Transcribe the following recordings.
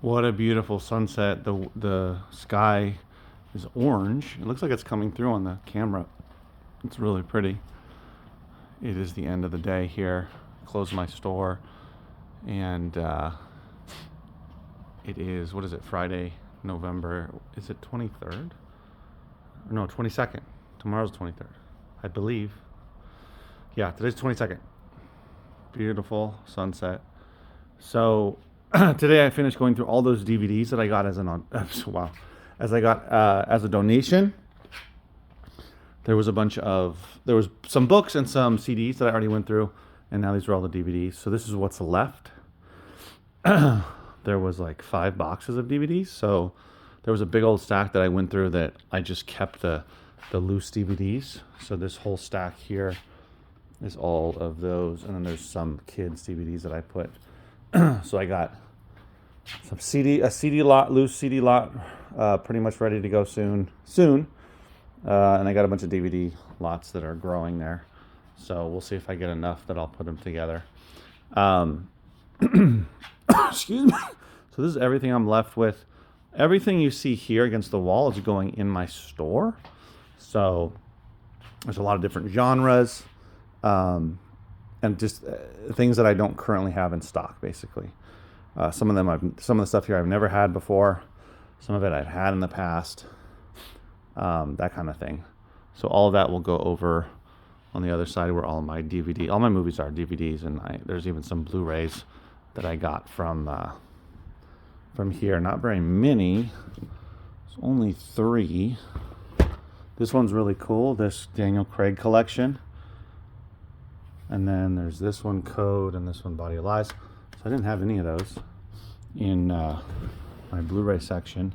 What a beautiful sunset. The sky is orange. It looks like it's coming through on the camera. It's really pretty. It is the end of the day here. Close my store, and it is, what is it, Friday, November, is it 23rd? No, 22nd. Tomorrow's 23rd, I believe. Yeah, today's 22nd. Beautiful sunset. So today I finished going through all those DVDs that I got as wow, as a donation. There was some books and some CDs that I already went through, and now these are all the DVDs. So this is what's left. There was like 5 boxes of DVDs, so there was a big old stack that I went through that I just kept the loose DVDs. So this whole stack here is all of those, and then there's some kids DVDs that I put. So I got a CD lot, loose CD lot, pretty much ready to go soon. And I got a bunch of DVD lots that are growing there. So we'll see if I get enough that I'll put them together. Excuse me. So this is everything I'm left with. Everything you see here against the wall is going in my store. So there's a lot of different genres, and just things that I don't currently have in stock, basically. Some of the stuff here I've never had before. Some of it I've had in the past. That kind of thing. So all of that will go over on the other side where all my movies are DVDs, and there's even some Blu-Rays that I got from here. Not very many. It's only 3. This one's really cool. This Daniel Craig collection. And then there's this one, Code, and this one, Body of Lies. So I didn't have any of those in my Blu-ray section.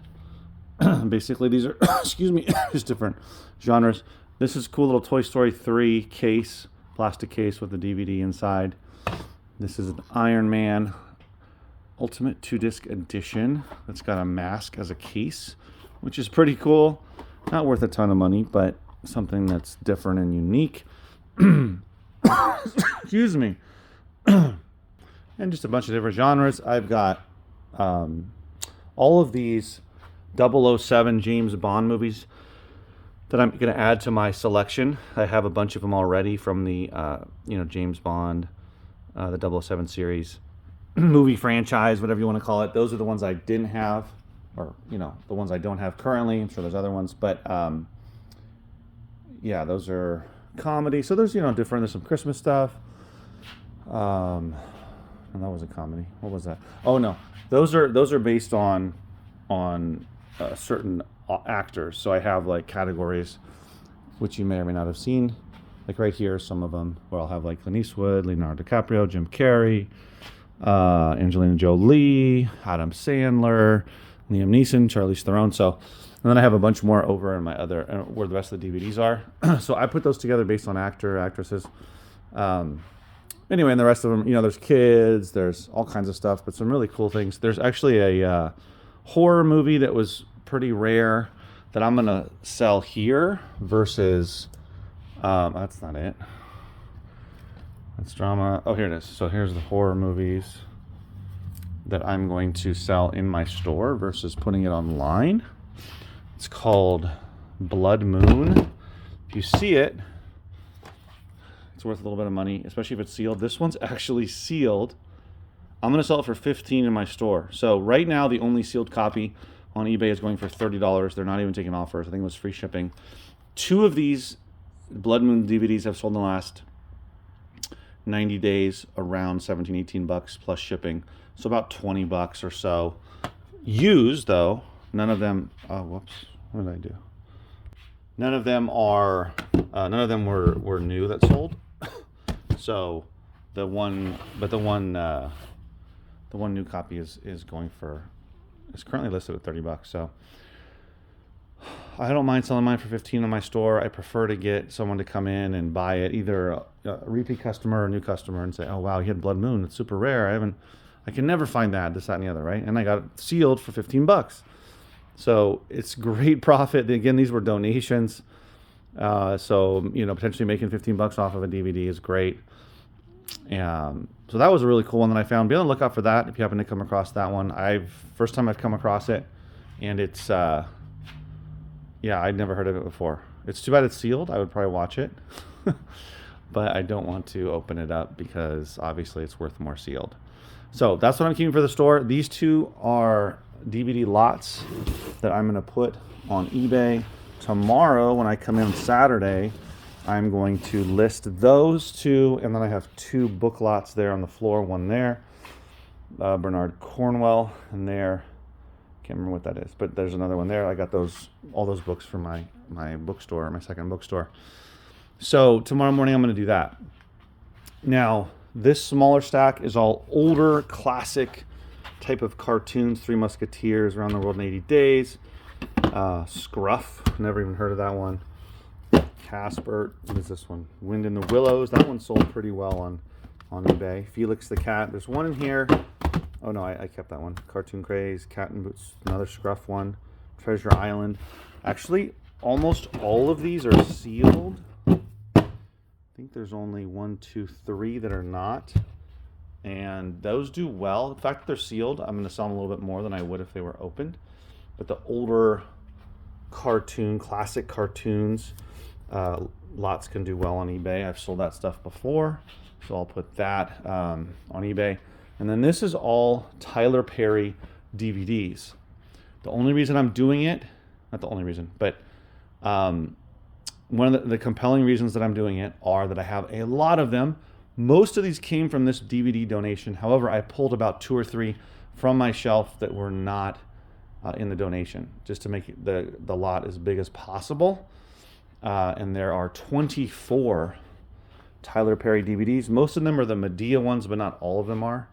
Basically, these are, excuse me, just different genres. This is cool little Toy Story 3 case, plastic case with the DVD inside. This is an Iron Man Ultimate 2-disc edition that's got a mask as a case, which is pretty cool. Not worth a ton of money, but something that's different and unique. Excuse me. And just a bunch of different genres. I've got all of these 007 James Bond movies that I'm going to add to my selection. I have a bunch of them already from the James Bond, the 007 series, movie franchise, whatever you want to call it. Those are the ones I didn't have, or the ones I don't have currently. I'm sure there's other ones, but yeah, those are comedy. So there's different. There's some Christmas stuff. And that was a comedy. What was that? Oh no, those are based on certain actors. So I have like categories, which you may or may not have seen. Like right here, some of them where I'll have like Clint Eastwood, Leonardo DiCaprio, Jim Carrey, Angelina Jolie, Adam Sandler, Liam Neeson, Charlize Theron. So, and then I have a bunch more over in my other, where the rest of the DVDs are. So I put those together based on actresses. Anyway, and the rest of them, there's kids, there's all kinds of stuff, but some really cool things. There's actually a horror movie that was pretty rare that I'm going to sell here versus, that's not it. That's drama. Oh, here it is. So here's the horror movies that I'm going to sell in my store versus putting it online. It's called Blood Moon. If you see it, it's worth a little bit of money, especially if it's sealed. This one's actually sealed. I'm going to sell it for $15 in my store. So right now, the only sealed copy on eBay is going for $30. They're not even taking offers. I think it was free shipping. 2 of these Blood Moon DVDs have sold in the last 90 days around $17-18 plus shipping. So about $20 or so. Used, though, none of them, whoops, what did I do? None of them were new that sold. So the one new copy is currently listed at $30. So I don't mind selling mine for $15 in my store. I prefer to get someone to come in and buy it, either a repeat customer or a new customer, and say, "Oh wow, you had Blood Moon. It's super rare. I can never find that, this, that, and the other, right?" And I got it sealed for $15. So it's great profit. Again, these were donations. So potentially making $15 off of a DVD is great. So that was a really cool one that I found. Be on the lookout for that if you happen to come across that one. First time I've come across it, and it's yeah, I'd never heard of it before. It's too bad it's sealed. I would probably watch it, but I don't want to open it up because obviously it's worth more sealed. So that's what I'm keeping for the store. These two are DVD lots that I'm going to put on eBay. Tomorrow when I come in Saturday, I'm going to list those two, and then I have two book lots there on the floor, one there, Bernard Cornwell, and there, can't remember what that is, but there's another one there. I got all those books from my bookstore, my second bookstore. So tomorrow morning I'm going to do that. Now, this smaller stack is all older, classic type of cartoons, Three Musketeers, Around the World in 80 Days, Scruff, never even heard of that one. Casper, what is this one? Wind in the Willows. That one sold pretty well on eBay. Felix the Cat. There's one in here. Oh no, I kept that one. Cartoon Craze, Cat in Boots, another Scruff one. Treasure Island. Actually, almost all of these are sealed. I think there's only 1, 2, 3 that are not. And those do well. The fact that they're sealed, I'm going to sell them a little bit more than I would if they were opened. But the older classic cartoons, lots can do well on eBay. I've sold that stuff before, so I'll put that on eBay. And then this is all Tyler Perry DVDs. The only reason I'm doing it, not the only reason, but one of the compelling reasons that I'm doing it are that I have a lot of them. Most of these came from this DVD donation. However, I pulled about 2 or 3 from my shelf that were not in the donation, just to make the lot as big as possible. And there are 24 Tyler Perry DVDs. Most of them are the Medea ones, but not all of them are.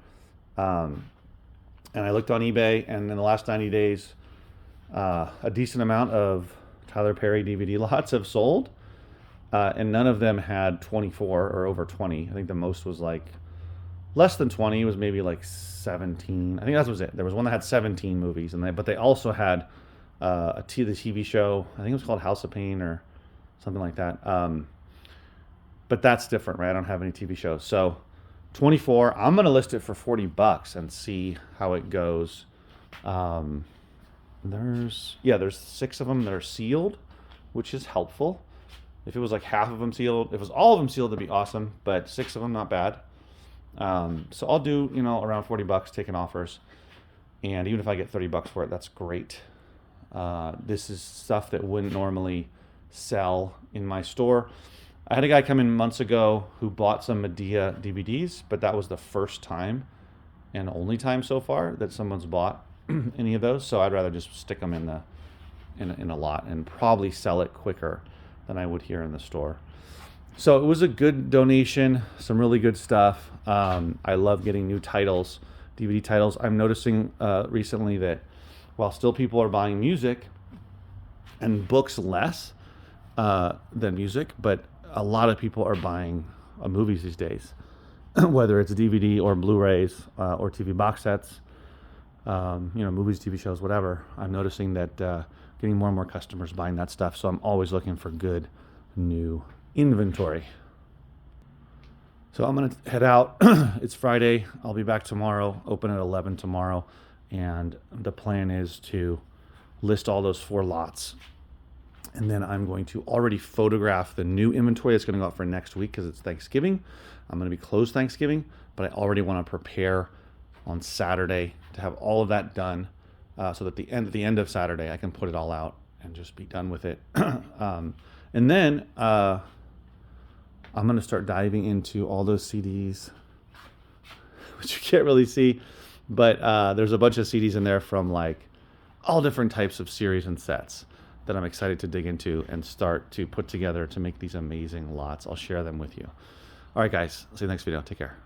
And I looked on eBay, and in the last 90 days, a decent amount of Tyler Perry DVD lots have sold. And none of them had 24 or over 20. I think the most was like less than 20. It was maybe like 17. I think that was it. There was one that had 17 movies, but they also had the TV show. I think it was called House of Pain or something like that. But that's different, right? I don't have any TV shows. So 24, I'm going to list it for $40 and see how it goes. There's 6 of them that are sealed, which is helpful. If it was like half of them sealed, if it was all of them sealed, that'd be awesome. But 6 of them, not bad. So I'll do, around $40 taking offers. And even if I get $30 for it, that's great. This is stuff that wouldn't normally sell in my store. I had a guy come in months ago who bought some Medea DVDs, but that was the first time and only time so far that someone's bought any of those. So I'd rather just stick them in a lot and probably sell it quicker than I would here in the store. So it was a good donation, some really good stuff. I love getting new titles, DVD titles. I'm noticing recently that while still people are buying music and books less than music, but a lot of people are buying movies these days, whether it's DVD or Blu-rays or TV box sets, movies, TV shows, whatever. I'm noticing that getting more and more customers buying that stuff. So I'm always looking for good new inventory. So I'm going to head out. It's Friday. I'll be back tomorrow, open at 11 tomorrow. And the plan is to list all those 4 lots. And then I'm going to already photograph the new inventory that's going to go out for next week because it's Thanksgiving. I'm going to be closed Thanksgiving, but I already want to prepare on Saturday to have all of that done so that at the end of Saturday, I can put it all out and just be done with it. And then I'm going to start diving into all those CDs, which you can't really see, but there's a bunch of CDs in there from like all different types of series and sets that I'm excited to dig into and start to put together to make these amazing lots. I'll share them with you. All right, guys. See you next video. Take care.